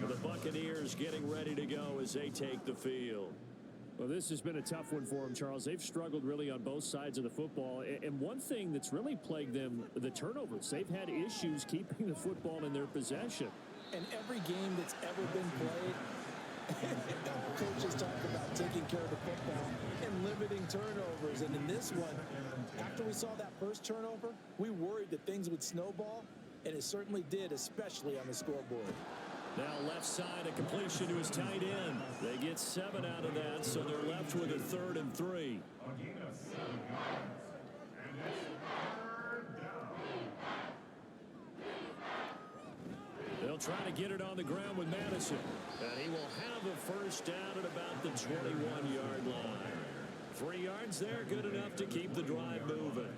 And the Buccaneers getting ready to go as they take the field. Well, this has been a tough one for them, Charles. They've struggled really on both sides of the football. And one thing that's really plagued them, the turnovers. They've had issues keeping the football in their possession. And every game that's ever been played, coaches talk about taking care of the football and limiting turnovers. And in this one, after we saw that first turnover, we worried that things would snowball, and it certainly did, especially on the scoreboard. Now left side, a completion to his tight end. They get 7 out of that, so they're left with a 3rd and 3. A gain of 7 yards. And it's 3rd down. They'll try to get it on the ground with Madison. And he will have a first down at about the 21-yard line. 3 yards there, good enough to keep the drive moving.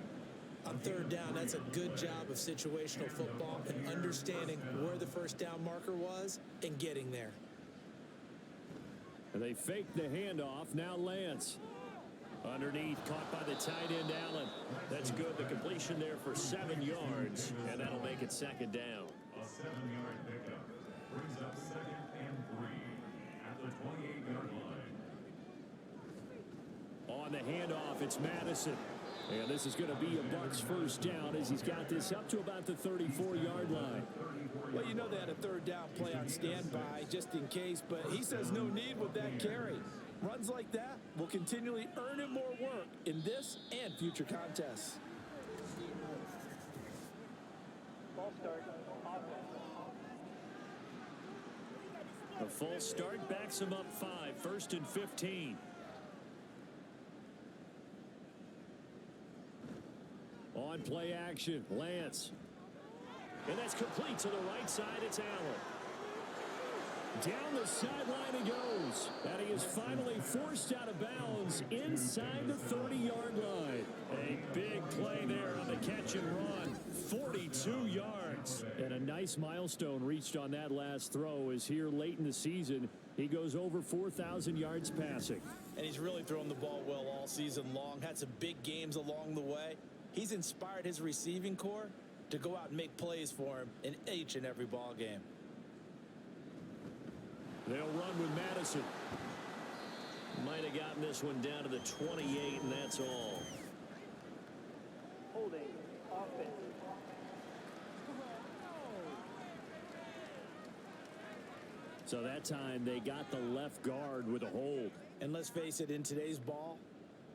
On 3rd down, that's a good job of situational football and understanding where the first down marker was and getting there. And they fake the handoff. Now Lance. Underneath, caught by the tight end, Allen. That's good. The completion there for 7 yards, and that'll make it 2nd down. A 7-yard pickup brings up 2nd and 3 at the 28-yard line. On the handoff, it's Madison. And this is going to be a Bucs first down as he's got this up to about the 34-yard line. Well, you know they had a 3rd down play on standby just in case, but he says no need with that carry. Runs like that will continually earn him more work in this and future contests. Ball start. Offense. A false start backs him up 5. 1st and 15. On play action, Lance. And that's complete to the right side. It's Allen. Down the sideline he goes. And he is finally forced out of bounds inside the 30-yard line. A big play there on the catch and run. 42 yards. And a nice milestone reached on that last throw is here late in the season. He goes over 4,000 yards passing. And he's really thrown the ball well all season long. Had some big games along the way. He's inspired his receiving core to go out and make plays for him in each and every ball game. They'll run with Madison. Might have gotten this one down to the 28, and that's all. Holding. Offense. So that time they got the left guard with a hold. And let's face it, in today's ball,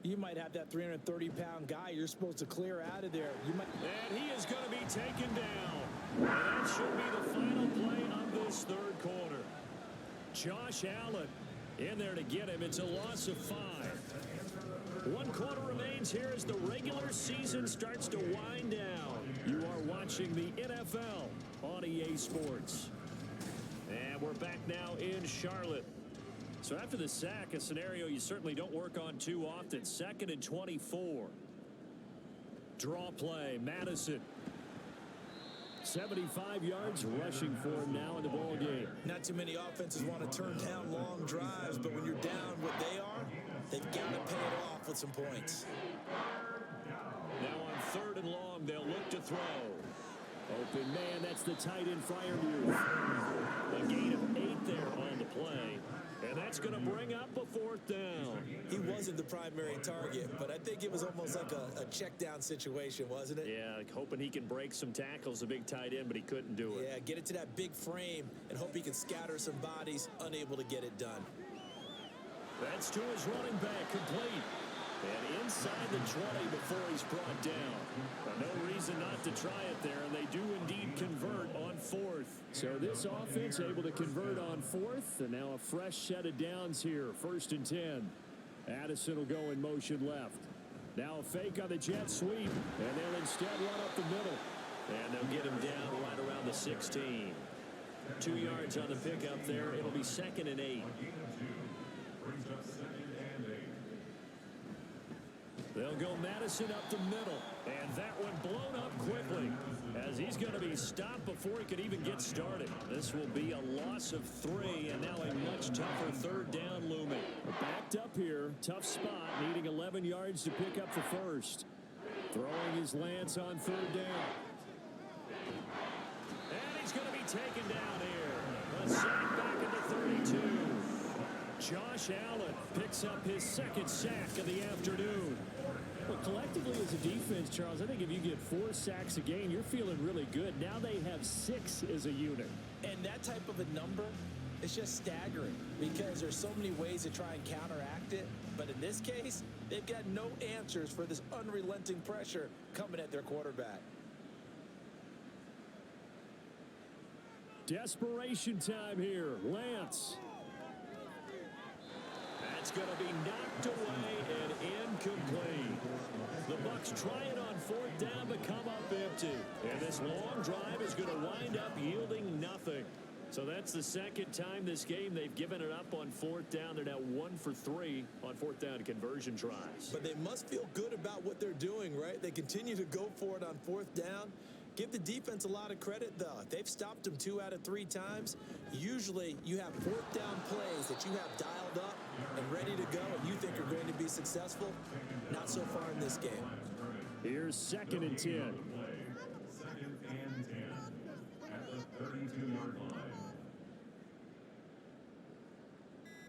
you might have that 330-pound guy you're supposed to clear out of there. You might. And he is going to be taken down. And that should be the final play of this 3rd quarter. Josh Allen in there to get him. It's a loss of 5. 1 quarter remains here as the regular season starts to wind down. You are watching the NFL on EA Sports. And we're back now in Charlotte. So after the sack, a scenario you certainly don't work on too often. 2nd and 24. Draw play, Madison. 75 yards rushing for him now in the ball game. Not too many offenses want to turn down long drives, but when you're down what they are, they've got to pay it off with some points. Now on 3rd and long, they'll look to throw. Open man, that's the tight end Freiermuth. A gain of 8 there on the play. And that's going to bring up a 4th down. He wasn't the primary target, but I think it was almost like a check down situation, wasn't it? Yeah, hoping he can break some tackles, a big tight end, but he couldn't do it. Yeah, get it to that big frame and hope he can scatter some bodies, unable to get it done. That's to his running back, complete. And inside the 20 before he's brought down. No reason not to try it there, and they do indeed convert on 4th. So this offense able to convert on 4th, and now a fresh set of downs here, 1st and 10. Addison will go in motion left. Now a fake on the jet sweep, and they'll instead run up the middle. And they'll get him down right around the 16. 2 yards on the pickup there. It'll be 2nd and 8. Brings up 2nd and 8. They'll go Madison up the middle, and that one blown up quickly as he's going to be stopped before he could even get started. This will be a loss of 3, and now a much tougher 3rd down looming. Backed up here, tough spot, needing 11 yards to pick up the 1st. Throwing his Lance on 3rd down. And he's going to be taken down here. A sack back at the 32. Josh Allen picks up his second sack of the afternoon. Well, collectively as a defense, Charles, I think if you get 4 sacks a game, you're feeling really good. Now they have 6 as a unit. And that type of a number is just staggering because there's so many ways to try and counteract it. But in this case, they've got no answers for this unrelenting pressure coming at their quarterback. Desperation time here. Lance. That's going to be knocked away and incomplete. The Bucs try it on 4th down but come up empty. And this long drive is going to wind up yielding nothing. So that's the second time this game they've given it up on 4th down. They're now 1 for 3 on 4th down conversion tries. But they must feel good about what they're doing, right? They continue to go for it on 4th down. Give the defense a lot of credit, though. They've stopped them 2 out of 3 times. Usually, you have 4th down plays that you have dialed up and ready to go, and you think are going to be successful. Not so far in this game. Here's 2nd and 10. Second and 10 at the 32-yard line.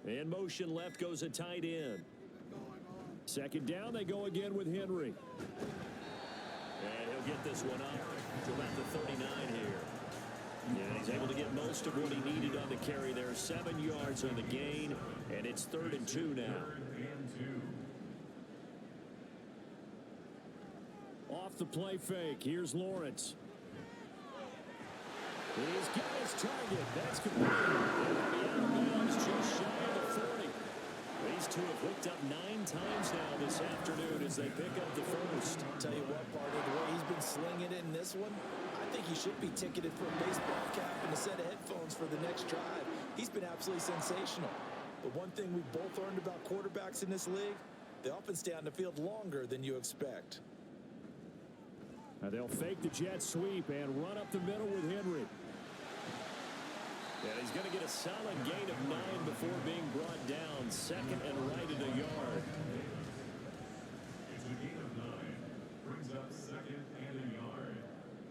In motion left goes a tight end. 2nd down, they go again with Henry. And he'll get this one up to about the 39 here. Yeah, he's able to get most of what he needed on the carry there. 7 yards on the gain, and it's 3rd and 2 now. Off the play fake, here's Lawrence. He's got his target. That's complete. And out of bounds, just shy of the 40. These two have hooked up 9 times now this afternoon as they pick up the first. Tell you what, partner, the way he's been slinging it in this one, I think he should be ticketed for a baseball cap and a set of headphones for the next drive. He's been absolutely sensational. But one thing we've both learned about quarterbacks in this league, they often stay on the field longer than you expect. Now they'll fake the jet sweep and run up the middle with Henry. And he's going to get a solid gain of 9 before being brought down. 2nd and right at a yard. It's a gain of 9. Brings up 2nd and a yard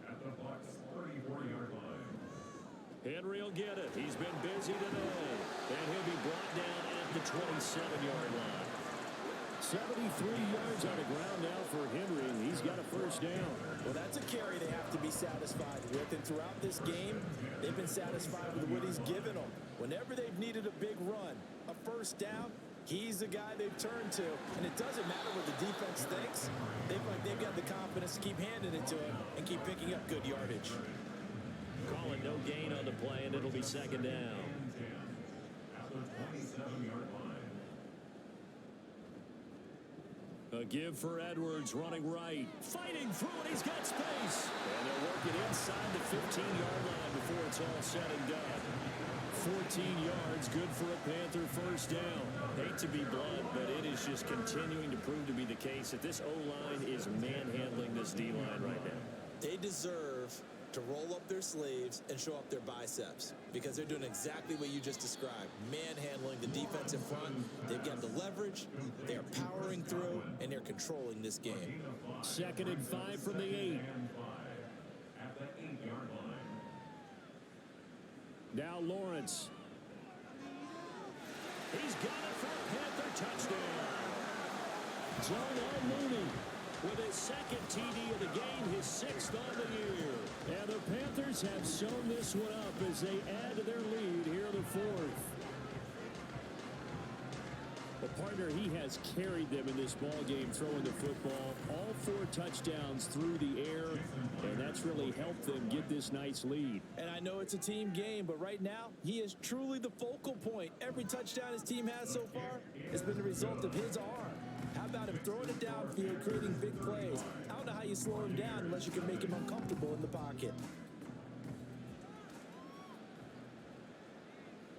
at the Bucs' 34-yard line. Henry will get it. He's been busy today. And he'll be brought down at the 27-yard line. 73 yards on the ground now for Henry, and he's got a first down. Well, that's a carry they have to be satisfied with, and throughout this game, they've been satisfied with what he's given them. Whenever they've needed a big run, a first down, he's the guy they've turned to, and it doesn't matter what the defense thinks. They've got the confidence to keep handing it to him and keep picking up good yardage. Calling no gain on the play, and it'll be 2nd down. At the 27-yard line. A give for Edwards, running right. Fighting through it, he's got space. And they'll work it inside the 15-yard line before it's all said and done. 14 yards, good for a Panther first down. Hate to be blunt, but it is just continuing to prove to be the case that this O-line is manhandling this D-line right now. They deserve to roll up their sleeves and show up their biceps because they're doing exactly what you just described. Manhandling the defense in front. They've got the leverage. They're powering through, and they're controlling this game. 2nd and 5 from the 8. At the 8-yard line. Now Lawrence. He's got it for a Panther touchdown. John Mooney with his 2nd TD of the game, his 6th on the year. And the Panthers have sewn this one up as they add to their lead here in the 4th. The partner, he has carried them in this ball game, throwing the football. All 4 touchdowns through the air, and that's really helped them get this nice lead. And I know it's a team game, but right now, he is truly the focal point. Every touchdown his team has so far has been the result of his arm. How about him throwing it downfield, creating big plays? I don't know how you slow him down unless you can make him uncomfortable in the pocket.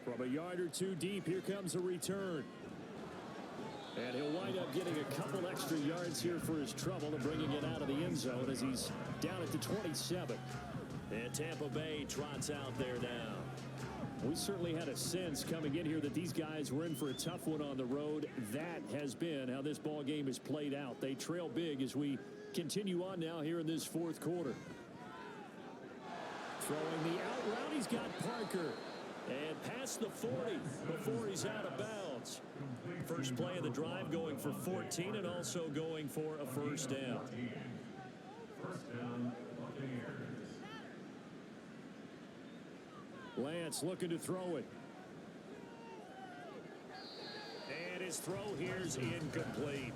From a yard or 2 deep, here comes a return. And he'll wind up getting a couple extra yards here for his trouble and bringing it out of the end zone as he's down at the 27. And Tampa Bay trots out there now. We certainly had a sense coming in here that these guys were in for a tough one on the road. That has been how this ball game has played out. They trail big as we continue on now here in this 4th quarter. Throwing the out route, he's got Parker. And past the 40 before he's out of bounds. outs. First play of the drive going for 14 and also going for a first down. First down, Buccaneers. Lance looking to throw it. And his throw here's incomplete.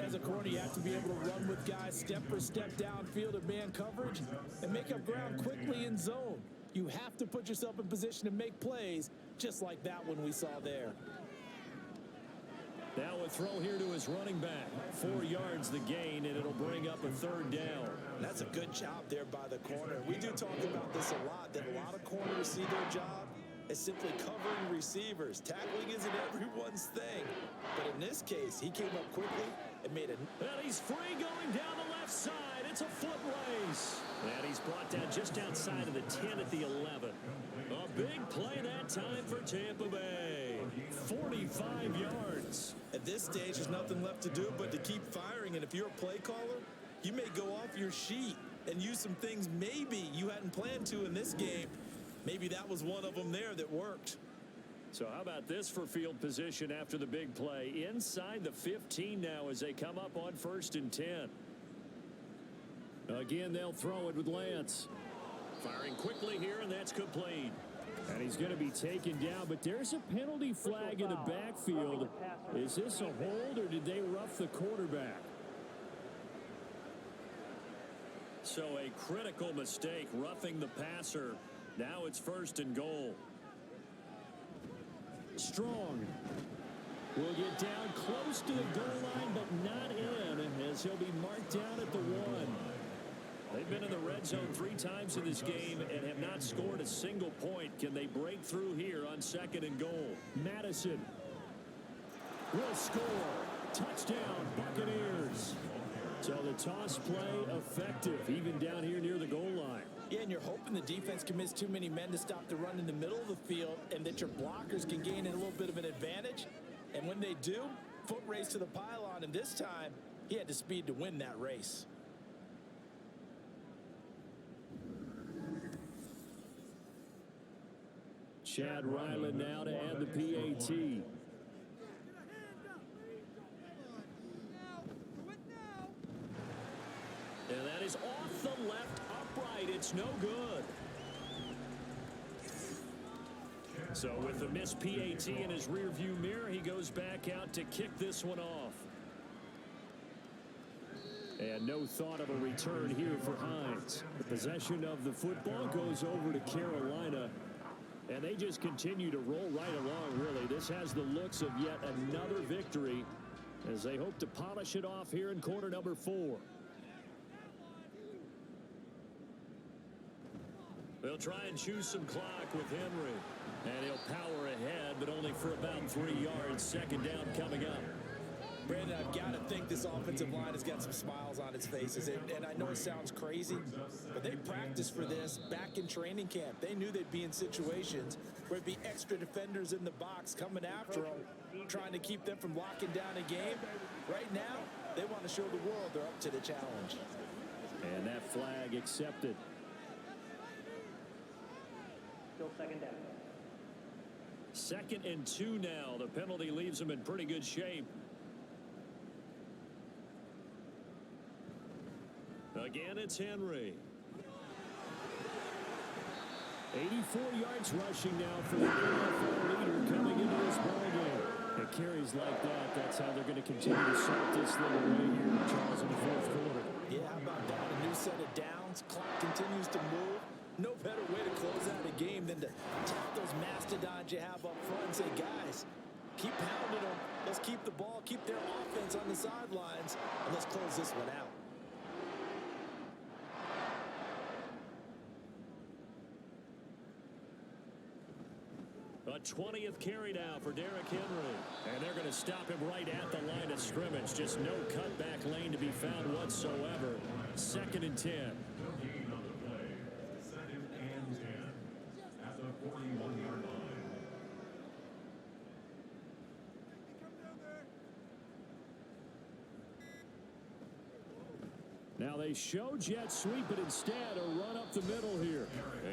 As a corner, you have to be able to run with guys step for step downfield in man coverage and make up ground quickly in zone. You have to put yourself in position to make plays, just like that one we saw there. Now a throw here to his running back. 4 yards the gain, and it'll bring up a third down. That's a good job there by the corner. We do talk about this a lot, that a lot of corners see their job as simply covering receivers. Tackling isn't everyone's thing. But in this case, he came up quickly and made a... And he's free going down the left side. It's a foot race. And he's brought down just outside of the 10 at the 11. A big play that time for Tampa Bay. 45 yards. At this stage, there's nothing left to do but to keep firing. And if you're a play caller, you may go off your sheet and use some things maybe you hadn't planned to in this game. Maybe that was one of them there that worked. So how about this for field position after the big play? Inside the 15 now as they come up on 1st and 10. Again, they'll throw it with Lance. Firing quickly here, and that's complete. And he's going to be taken down, but there's a penalty flag in the backfield. Is this a hold, or did they rough the quarterback? So a critical mistake, roughing the passer. Now it's 1st and goal. Strong will get down close to the goal line, but not in, as he'll be marked down at the 1. They've been in the red zone 3 times in this game and have not scored a single point. Can they break through here on 2nd and goal? Madison will score. Touchdown, Buccaneers. So the toss play effective, even down here near the goal line. Yeah, and you're hoping the defense commits too many men to stop the run in the middle of the field and that your blockers can gain a little bit of an advantage. And when they do, foot race to the pylon, and this time he had the speed to win that race. Chad Ryland now to add the PAT. And that is off the left upright. It's no good. So with the missed PAT in his rearview mirror, he goes back out to kick this one off. And no thought of a return here for Hines. The possession of the football goes over to Carolina. And they just continue to roll right along, really. This has the looks of yet another victory as they hope to polish it off here in quarter number 4. They'll try and choose some clock with Henry. And he'll power ahead, but only for about 3 yards. 2nd down coming up. Brandon, I've got to think this offensive line has got some smiles on its faces. And I know it sounds crazy, but they practiced for this back in training camp. They knew they'd be in situations where it'd be extra defenders in the box coming after them, trying to keep them from locking down a game. Right now, they want to show the world they're up to the challenge. And that flag accepted. Still 2nd down. 2nd and 2 now. The penalty leaves them in pretty good shape. Again, it's Henry. 84 yards rushing now for the IGNFL leader coming into this ballgame. It carries like that. That's how they're going to continue to salt this thing away here, Charles, in the 4th quarter. Yeah, how about that? A new set of downs. Clock continues to move. No better way to close out a game than to tap those mastodons you have up front and say, guys, keep pounding them. Let's keep the ball, keep their offense on the sidelines, and let's close this one out. A 20th carry now for Derrick Henry. And they're going to stop him right at the line of scrimmage. Just no cutback lane to be found whatsoever. 2nd and 10. No gain on the play. 2nd and 10. At the 41-yard line. Now they show jet sweep, but instead a run up the middle here.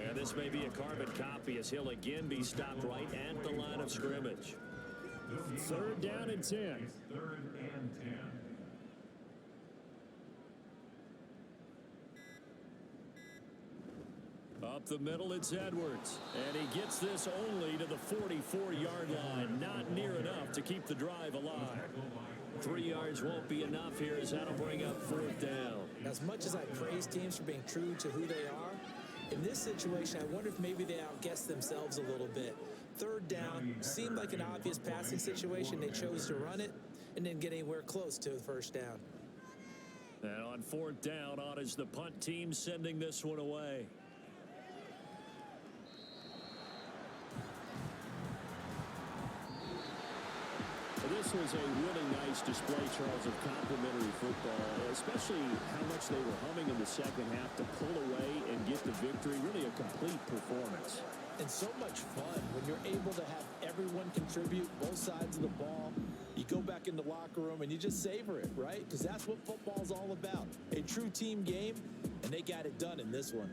And this may be a carbon copy as he'll again be stopped right at the line of scrimmage. Third down and 10. It's third and 10. Up the middle, it's Edwards. And he gets this only to the 44-yard line. Not near enough to keep the drive alive. 3 yards won't be enough here as that'll bring up fourth down. As much as I praise teams for being true to who they are, in this situation, I wonder if maybe they outguessed themselves a little bit. Third down seemed like an obvious passing situation. They chose to run it and didn't get anywhere close to the first down. And on fourth down, on is the punt team sending this one away. This was a really nice display, Charles, of complimentary football, especially how much they were humming in the second half to pull away and get the victory. Really a complete performance. And so much fun when you're able to have everyone contribute, both sides of the ball. You go back in the locker room and you just savor it, right? Because that's what football's all about. A true team game, and they got it done in this one.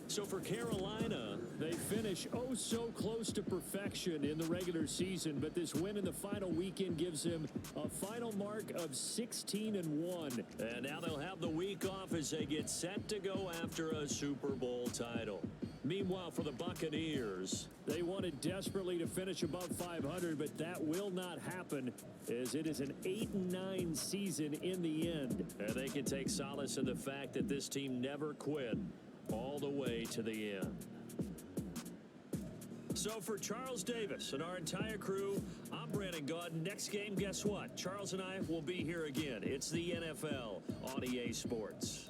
So for Carolina, they finish oh so close to perfection in the regular season, but this win in the final weekend gives them a final mark of 16-1. And now they'll have the week off as they get set to go after a Super Bowl title. Meanwhile, for the Buccaneers, they wanted desperately to finish above 500, but that will not happen as it is an 8-9 season in the end. And they can take solace in the fact that this team never quit all the way to the end. So for Charles Davis and our entire crew, I'm Brandon Gaudin. Next game, guess what? Charles and I will be here again. It's the NFL on EA Sports.